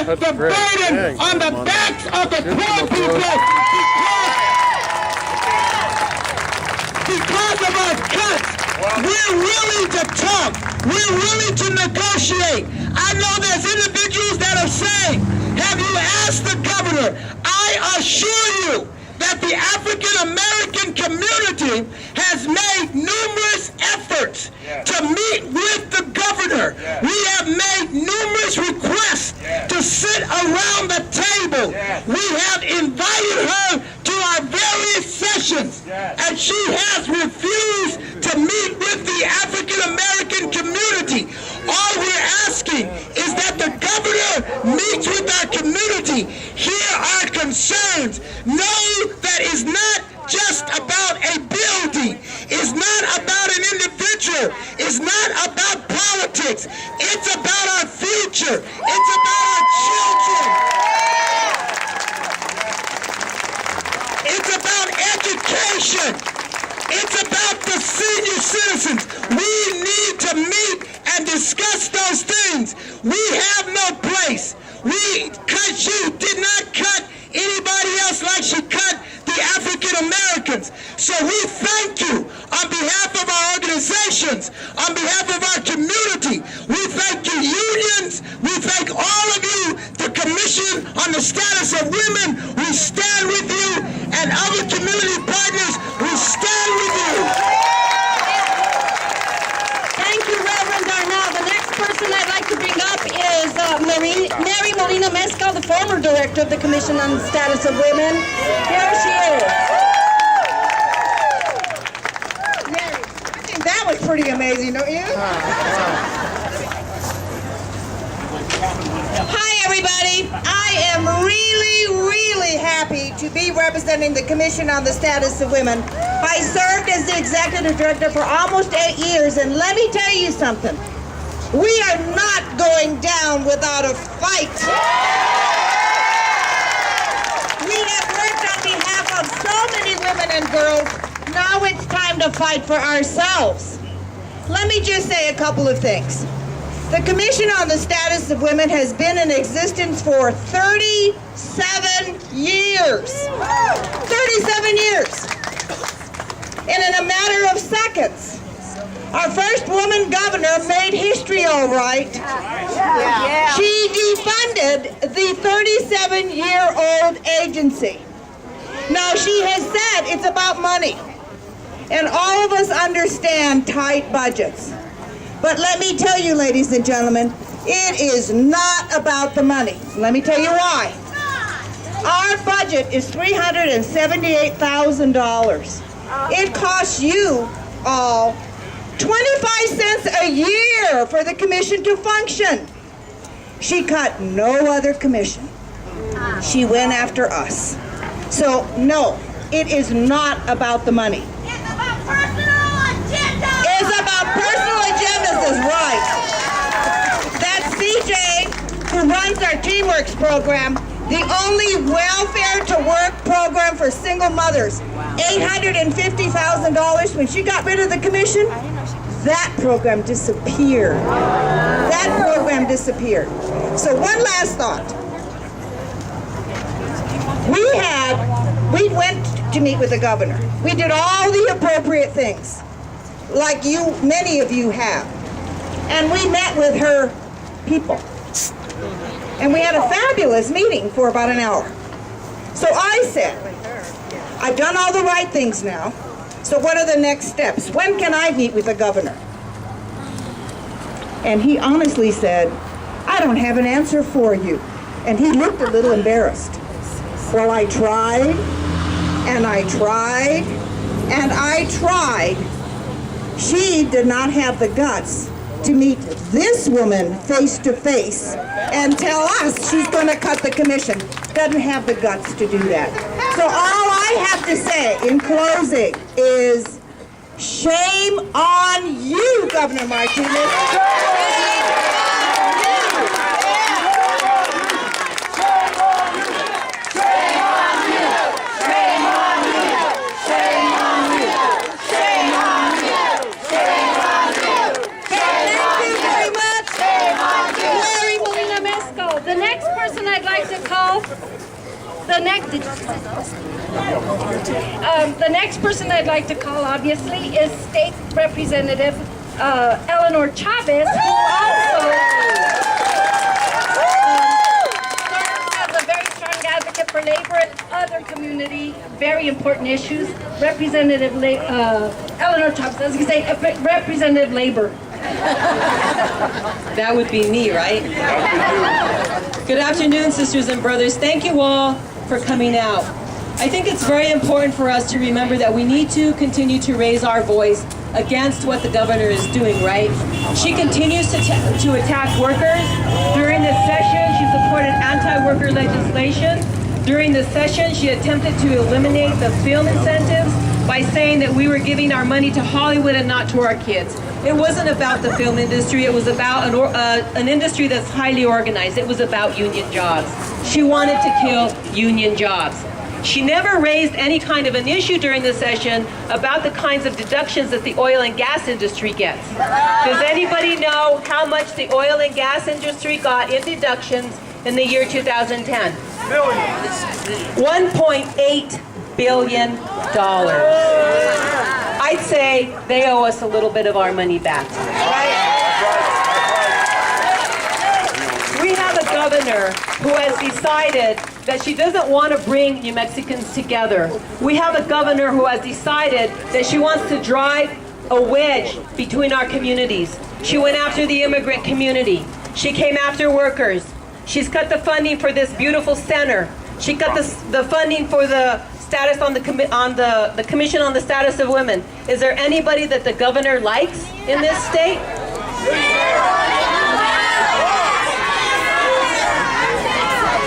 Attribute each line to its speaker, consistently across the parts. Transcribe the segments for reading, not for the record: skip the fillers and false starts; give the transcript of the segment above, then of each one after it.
Speaker 1: put the burden on the backs of the poor people because of our cuts. We're willing to talk. We're willing to negotiate. I know there's individuals that are saying, have you asked the governor? I assure you that the African American community has made numerous efforts to meet with the governor. We have made numerous requests to sit around the table. We have invited her to our various sessions, and she has refused to meet with the African American community. All we're asking is that the governor meets with our community, hear our concerns, know that it's not just about a building, it's not about an individual, it's not about politics, it's about our future, it's about our children, it's about education, it's about the senior citizens. We need to meet and discuss those things. We have no place. She did not cut anybody else like she cut the African Americans. So we thank you on behalf of our organizations, on behalf of our community. We thank you, unions. We thank all of you, the Commission on the Status of Women. We stand with you, and other community partners, we stand with you.
Speaker 2: Thank you, Reverend Darnell. The next person I'd like to bring up is Mary Molina Mezcal, the former director of the Commission on the Status of Women. Here she is.
Speaker 3: Mary, I think that was pretty amazing, don't you? Hi, everybody. I am really happy to be representing the Commission on the Status of Women. I served as the executive director for almost 8 years, and let me tell you something. We are not going down without a fight. We have worked on behalf of so many women and girls. Now it's time to fight for ourselves. Let me just say a couple of things. The Commission on the Status of Women has been in existence for 37 years. 37 years. And in a matter of seconds, our first woman governor made history, all right. She defunded the 37-year-old agency. Now, she has said it's about money. And all of us understand tight budgets. But let me tell you, ladies and gentlemen, it is not about the money. Let me tell you why. Our budget is $378,000. It costs you all 25 cents a year for the commission to function. She cut no other commission. She went after us. So, no, it is not about the money.
Speaker 2: It's about personal agendas.
Speaker 3: It's about personal agendas, is right. That's CJ, who runs our TeamWorks program, the only welfare to work program for single mothers. $850,000 when she got rid of the commission. That program disappeared. That program disappeared. So one last thought. We went to meet with the governor. We did all the appropriate things, like many of you have. And we met with her people. And we had a fabulous meeting for about an hour. So I said, I've done all the right things now. So what are the next steps? When can I meet with the governor? And he honestly said, I don't have an answer for you. And he looked a little embarrassed. Well, I tried, and I tried, and I tried. She did not have the guts to meet this woman face to face and tell us she's going to cut the commission. Doesn't have the guts to do that. So all I have to say in closing is shame on you, Governor Martinez.
Speaker 2: The next person the next person I'd like to call, obviously, is State Representative Eleanor Chavez, who also serves as a very strong advocate for labor and other community, very important issues. Representative Eleanor Chavez, I was going to say Representative Labor.
Speaker 4: That would be me, right? Good afternoon, sisters and brothers. Thank you all for coming out. I think it's very important for us to remember that we need to continue to raise our voice against what the governor is doing, right? She continues to attack workers. During this session, she supported anti-worker legislation. During this session, she attempted to eliminate the film incentives by saying that we were giving our money to Hollywood and not to our kids. It wasn't about the film industry. It was about an industry that's highly organized. It was about union jobs. She wanted to kill union jobs. She never raised any kind of an issue during the session about the kinds of deductions that the oil and gas industry gets. Does anybody know how much the oil and gas industry got in deductions in the year 2010? $1.8 billion. I'd say they owe us a little bit of our money back. Right? We have a governor who has decided that she doesn't want to bring New Mexicans together. We have a governor who has decided that she wants to drive a wedge between our communities. She went after the immigrant community. She came after workers. She's cut the funding for this beautiful center. She cut the funding for the status on the Commission on the Status of Women. Is there anybody that the governor likes in this state?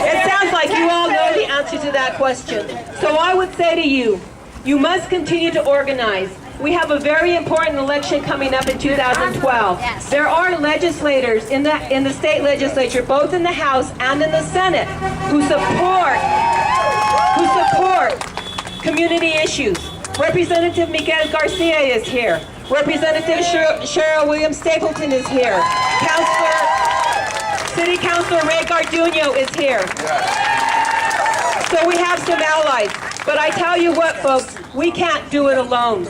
Speaker 4: It sounds like you all know the answer to that question. So I would say to you, you must continue to organize. We have a very important election coming up in 2012. There are legislators in the state legislature, both in the House and in the Senate, who support community issues. Representative Miguel Garcia is here. Representative Cheryl Williams Stapleton is here. City Councilor Ray Garduño is here. So we have some allies. But I tell you what, folks, we can't do it alone.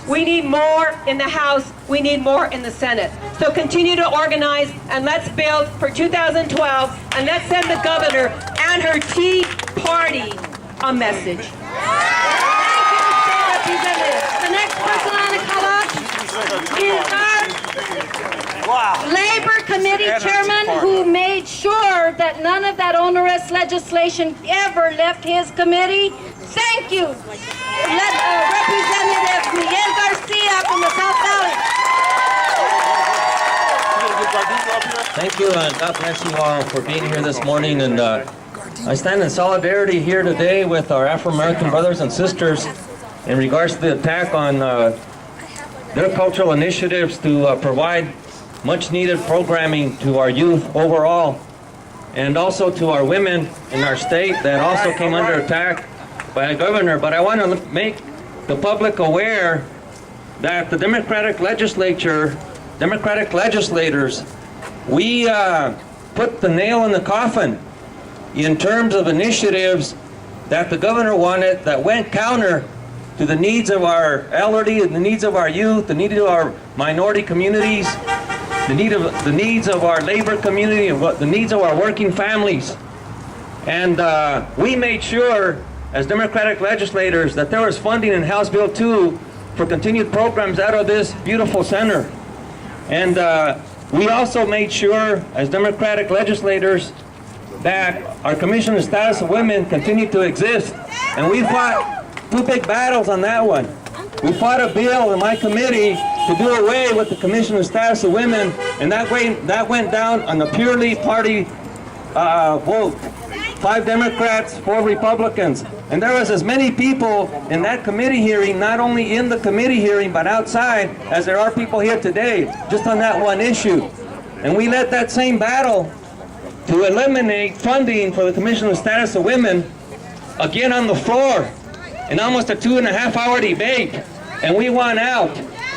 Speaker 4: We need more in the House. We need more in the Senate. So continue to organize, and let's build for 2012, and let's send the governor and her Tea Party a message.
Speaker 2: Thank you, State Representative. The next person on the call up is our Labor Committee Chairman, who made sure that none of that onerous legislation ever left his committee. Thank you, Representative Miguel Garcia from the South Valley.
Speaker 5: Thank you, and God bless you all for being here this morning. And I stand in solidarity here today with our Afro-American brothers and sisters in regards to the attack on their cultural initiatives to provide much-needed programming to our youth overall, and also to our women in our state that also came under attack by the governor. But I want to make the public aware that the Democratic legislators, we put the nail in the coffin in terms of initiatives that the governor wanted that went counter to the needs of our elderly, the needs of our youth, the needs of our minority communities, the needs of our labor community, and the needs of our working families. And we made sure, as Democratic legislators, that there was funding in House Bill 2 for continued programs out of this beautiful center. And we also made sure, as Democratic legislators, that our Commission on the Status of Women continued to exist. And we fought two big battles on that one. We fought a bill in my committee to do away with the Commission on the Status of Women, and that went down on a purely party vote. 5 Democrats, 4 Republicans. And there was as many people in that committee hearing, not only in the committee hearing, but outside, as there are people here today, just on that one issue. And we led that same battle to eliminate funding for the Commission on the Status of Women, again on the floor, in almost a 2.5-hour debate. And we won out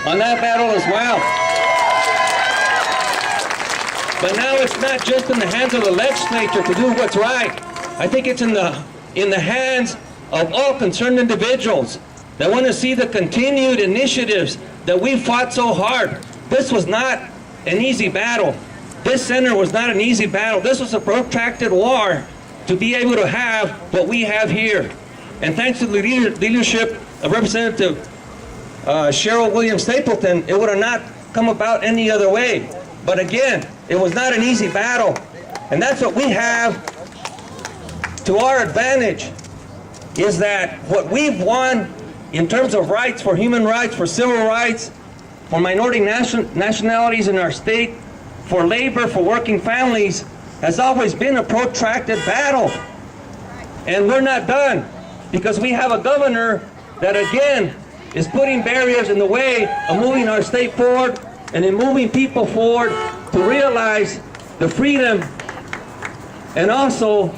Speaker 5: on that battle as well. But now it's not just in the hands of the legislature to do what's right. I think it's in the in the hands of all concerned individuals that want to see the continued initiatives that we fought so hard. This was not an easy battle. This center was not an easy battle. This was a protracted war to be able to have what we have here. And thanks to the leadership of Representative Cheryl Williams Stapleton, it would have not come about any other way. But again, it was not an easy battle. And that's what we have to our advantage, is that what we've won in terms of rights, for human rights, for civil rights, for minority nationalities in our state, for labor, for working families, has always been a protracted battle. And we're not done, because we have a governor that again is putting barriers in the way of moving our state forward and in moving people forward to realize the freedom and also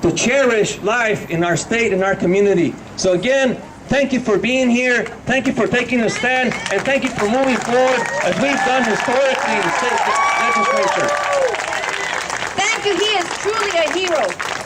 Speaker 5: to cherish life in our state and our community. So again, thank you for being here, thank you for taking a stand, and thank you for moving forward as we've done historically in the state legislature.
Speaker 2: Thank you. He is truly a hero.